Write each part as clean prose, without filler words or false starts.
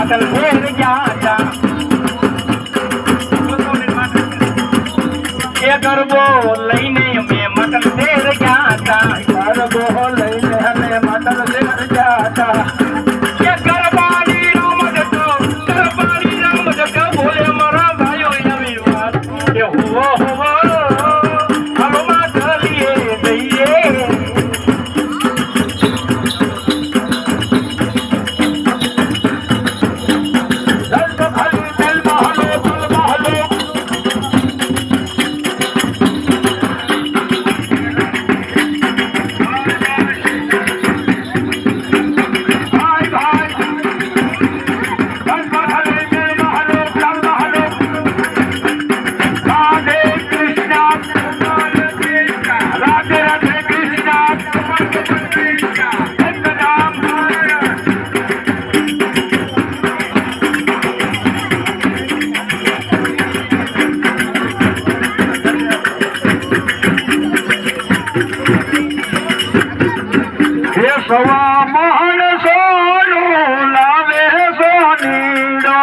મકલ ફેર જાતા એ ગરબો લઈને અમે મકલ ફેર જાતા ગરબો લઈને અમે મકલ ફેર જાતા એ ગરબાની રમત બોલે મારા ભાઈઓ નવી વાત એ હોવો હરોમાં ચલીએ જઈએ સવા મોહન સોનું લાવે સોનીડો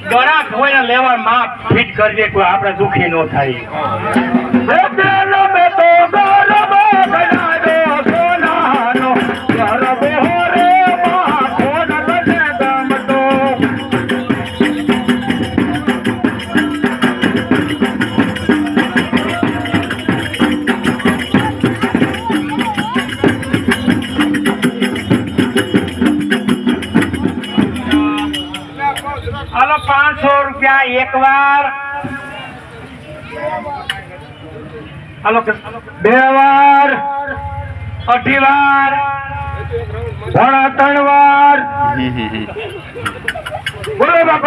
ગળા ધોઈને લેવા માં ફીટ કરજે કોઈ આપણે દુખી ન થાય હાલો 500 રૂપિયા એક વાર હાલો 2 વાર 2.5 વાર 3.5 વાર બોલો બાપા